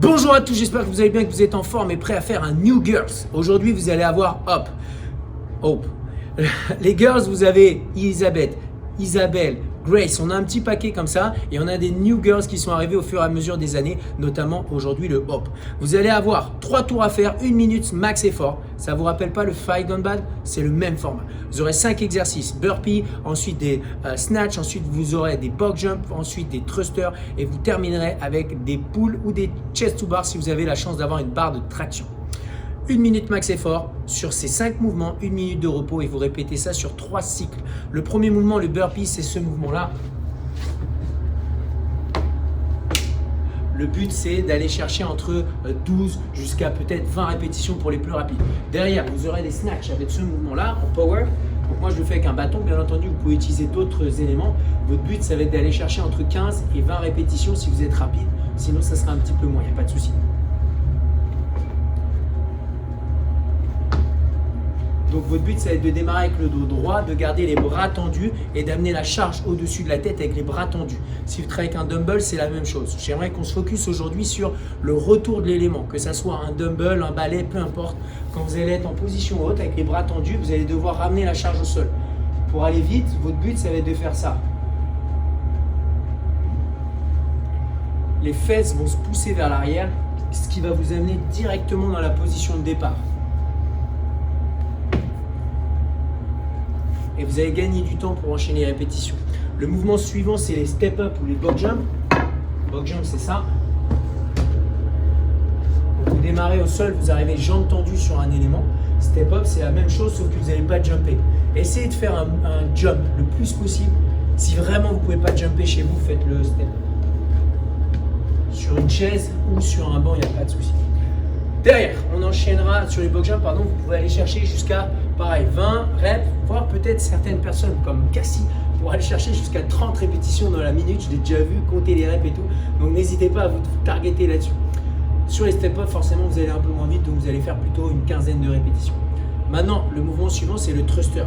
Bonjour à tous, j'espère que vous allez bien, que vous êtes en forme et prêts à faire un New Girls. Aujourd'hui, vous allez avoir Hope. Les girls, vous avez Elisabeth, Isabelle, Grace. On a un petit paquet comme ça et on a des New Girls qui sont arrivés au fur et à mesure des années, notamment aujourd'hui le Hope. Vous allez avoir 3 tours à faire, 1 minute max effort. Ça vous rappelle pas le Fight Gone Bad? C'est le même format. Vous aurez 5 exercices, burpee, ensuite des snatch, ensuite vous aurez des box jump, ensuite des thrusters et vous terminerez avec des pulls ou des chest to bar si vous avez la chance d'avoir une barre de traction. 1 minute max effort sur ces 5 mouvements, 1 minute de repos et vous répétez ça sur 3 cycles. Le premier mouvement, le burpee, c'est ce mouvement-là. Le but, c'est d'aller chercher entre 12 jusqu'à peut-être 20 répétitions pour les plus rapides. Derrière, vous aurez des snatchs avec ce mouvement-là en power. Donc moi, je le fais avec un bâton. Bien entendu, vous pouvez utiliser d'autres éléments. Votre but, ça va être d'aller chercher entre 15 et 20 répétitions si vous êtes rapide. Sinon, ça sera un petit peu moins, il n'y a pas de souci. Donc votre but, ça va être de démarrer avec le dos droit, de garder les bras tendus et d'amener la charge au-dessus de la tête avec les bras tendus. Si vous travaillez avec un dumbbell, c'est la même chose. J'aimerais qu'on se focus aujourd'hui sur le retour de l'élément, que ce soit un dumbbell, un balai, peu importe. Quand vous allez être en position haute avec les bras tendus, vous allez devoir ramener la charge au sol. Pour aller vite, votre but, ça va être de faire ça. Les fesses vont se pousser vers l'arrière, ce qui va vous amener directement dans la position de départ. Et vous allez gagner du temps pour enchaîner les répétitions. Le mouvement suivant, c'est les step up ou les box jump. Box jump, c'est ça. Donc, vous démarrez au sol, vous arrivez jambes tendues sur un élément. Step up, c'est la même chose, sauf que vous n'allez pas jumper. Essayez de faire un jump le plus possible. Si vraiment vous ne pouvez pas jumper chez vous, faites le step up. Sur une chaise ou sur un banc, il n'y a pas de souci. Derrière, on enchaînera sur les box jump, vous pouvez aller chercher jusqu'à pareil, 20 reps, voire peut-être certaines personnes comme Cassie pour aller chercher jusqu'à 30 répétitions dans la minute. Je l'ai déjà vu, compter les reps et tout. Donc n'hésitez pas à vous targeter là-dessus. Sur les step-up, forcément, vous allez un peu moins vite, donc vous allez faire plutôt une quinzaine de répétitions. Maintenant, le mouvement suivant, c'est le thruster.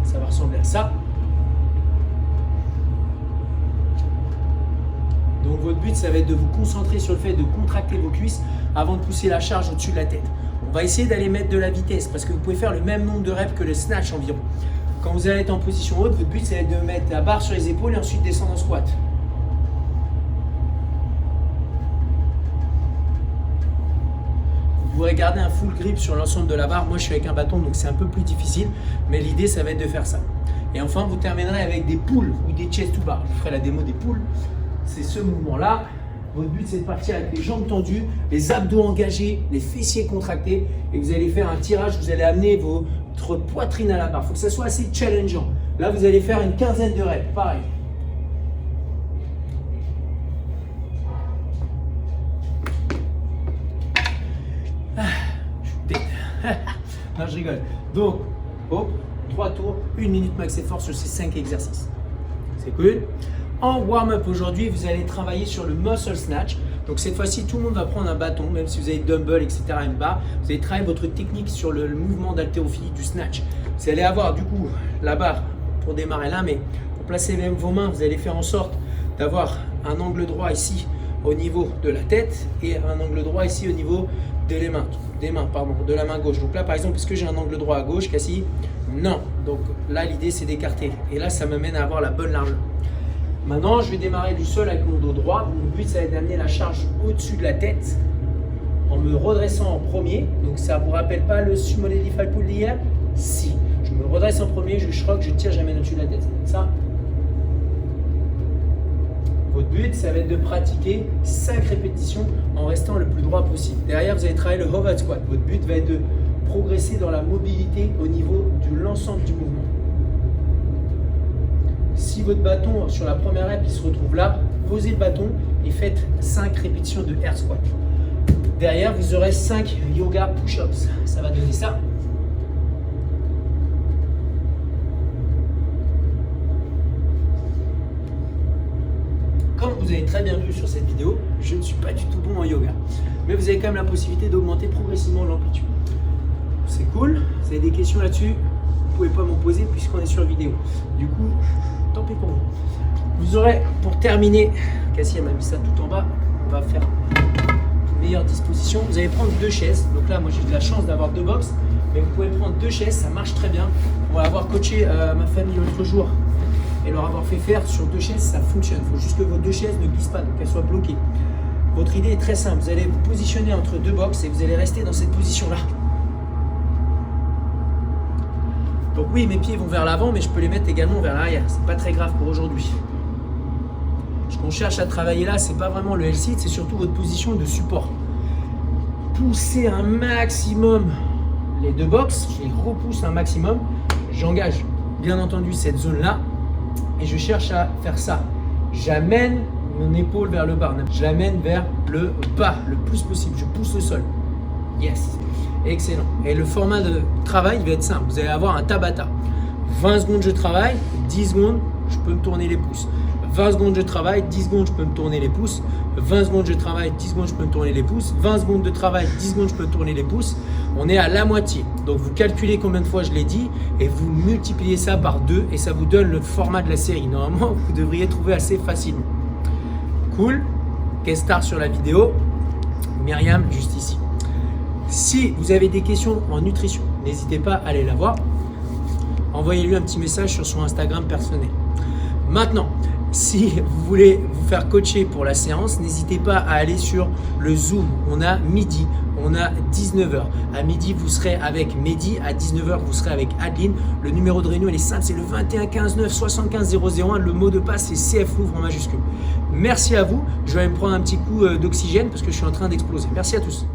Ça va ressembler à ça. Donc votre but, ça va être de vous concentrer sur le fait de contracter vos cuisses avant de pousser la charge au-dessus de la tête. On va essayer d'aller mettre de la vitesse parce que vous pouvez faire le même nombre de reps que le snatch environ. Quand vous allez être en position haute, votre but, c'est de mettre la barre sur les épaules et ensuite descendre en squat. Vous pourrez garder un full grip sur l'ensemble de la barre. Moi, je suis avec un bâton, donc c'est un peu plus difficile. Mais l'idée, ça va être de faire ça. Et enfin, vous terminerez avec des pulls ou des chest to bar. Je ferai la démo des pulls. C'est ce mouvement-là. Votre but, c'est de partir avec les jambes tendues, les abdos engagés, les fessiers contractés. Et vous allez faire un tirage, vous allez amener votre poitrine à la barre. Il faut que ça soit assez challengeant. Là, vous allez faire une quinzaine de reps. Pareil. Non, je rigole. Donc, hop, 3 tours, 1 minute max effort sur ces 5 exercices. C'est cool. En warm-up aujourd'hui, vous allez travailler sur le muscle snatch. Donc cette fois-ci, tout le monde va prendre un bâton, même si vous avez dumbbell, etc., une barre. Vous allez travailler votre technique sur le mouvement d'haltérophilie du snatch. Vous allez avoir du coup la barre pour démarrer là, mais pour placer même vos mains, vous allez faire en sorte d'avoir un angle droit ici au niveau de la tête et un angle droit ici au niveau de de la main gauche. Donc là, par exemple, est-ce que j'ai un angle droit à gauche, Cassie? Non. Donc là, l'idée, c'est d'écarter. Et là, ça m'amène à avoir la bonne largeur. Maintenant, je vais démarrer du sol avec mon dos droit. Mon but, ça va être d'amener la charge au-dessus de la tête en me redressant en premier. Donc, ça ne vous rappelle pas le sumo deadlift pull d'hier? Si. Je me redresse en premier, je shrug, je tire, j'amène au-dessus de la tête. C'est ça. Votre but, ça va être de pratiquer 5 répétitions en restant le plus droit possible. Derrière, vous allez travailler le hover squat. Votre but va être de progresser dans la mobilité au niveau de l'ensemble du mouvement. Si votre bâton, sur la première rep, il se retrouve là, posez le bâton et faites 5 répétitions de air squat. Derrière, vous aurez 5 yoga push-ups. Ça va donner ça. Comme vous avez très bien vu sur cette vidéo, je ne suis pas du tout bon en yoga. Mais vous avez quand même la possibilité d'augmenter progressivement l'amplitude. C'est cool. Vous avez des questions là-dessus? Vous ne pouvez pas m'en poser puisqu'on est sur vidéo. Du coup, tant pis pour vous. Vous aurez, pour terminer, Cassie m'a mis ça tout en bas, on va faire meilleure disposition. Vous allez prendre 2 chaises. Donc là, moi j'ai de la chance d'avoir 2 box, mais vous pouvez prendre 2 chaises, ça marche très bien. On va avoir coaché ma famille l'autre jour et leur avoir fait faire sur 2 chaises, ça fonctionne. Il faut juste que vos 2 chaises ne glissent pas, donc qu'elles soient bloquées. Votre idée est très simple. Vous allez vous positionner entre 2 box et vous allez rester dans cette position-là. Donc oui, mes pieds vont vers l'avant, mais je peux les mettre également vers l'arrière. C'est pas très grave pour aujourd'hui. Ce qu'on cherche à travailler là, c'est pas vraiment le L-sit, c'est surtout votre position de support. Poussez un maximum les 2 box, je les repousse un maximum. J'engage bien entendu cette zone-là et je cherche à faire ça. J'amène mon épaule vers le bas, je l'amène vers le bas le plus possible. Je pousse le sol. Yes. Excellent. Et le format de travail va être simple. Vous allez avoir un Tabata. 20 secondes je travaille, 10 secondes je peux me tourner les pouces. 20 secondes je travaille, 10 secondes je peux me tourner les pouces. 20 secondes je travaille, 10 secondes je peux me tourner les pouces. 20 secondes de travail, 10 secondes je peux me tourner les pouces. On est à la moitié. Donc vous calculez combien de fois je l'ai dit et vous multipliez ça par 2 et ça vous donne le format de la série. Normalement, vous devriez trouver assez facilement. Cool. Guest star sur la vidéo. Myriam, juste ici. Si vous avez des questions en nutrition, n'hésitez pas à aller la voir. Envoyez-lui un petit message sur son Instagram personnel. Maintenant, si vous voulez vous faire coacher pour la séance, n'hésitez pas à aller sur le Zoom. On a midi, on a 19h. À midi, vous serez avec Mehdi. À 19h, vous serez avec Adeline. Le numéro de réunion, il est simple, c'est le 21 15 9 75 001. Le mot de passe, c'est CF Louvre en majuscule. Merci à vous. Je vais aller me prendre un petit coup d'oxygène parce que je suis en train d'exploser. Merci à tous.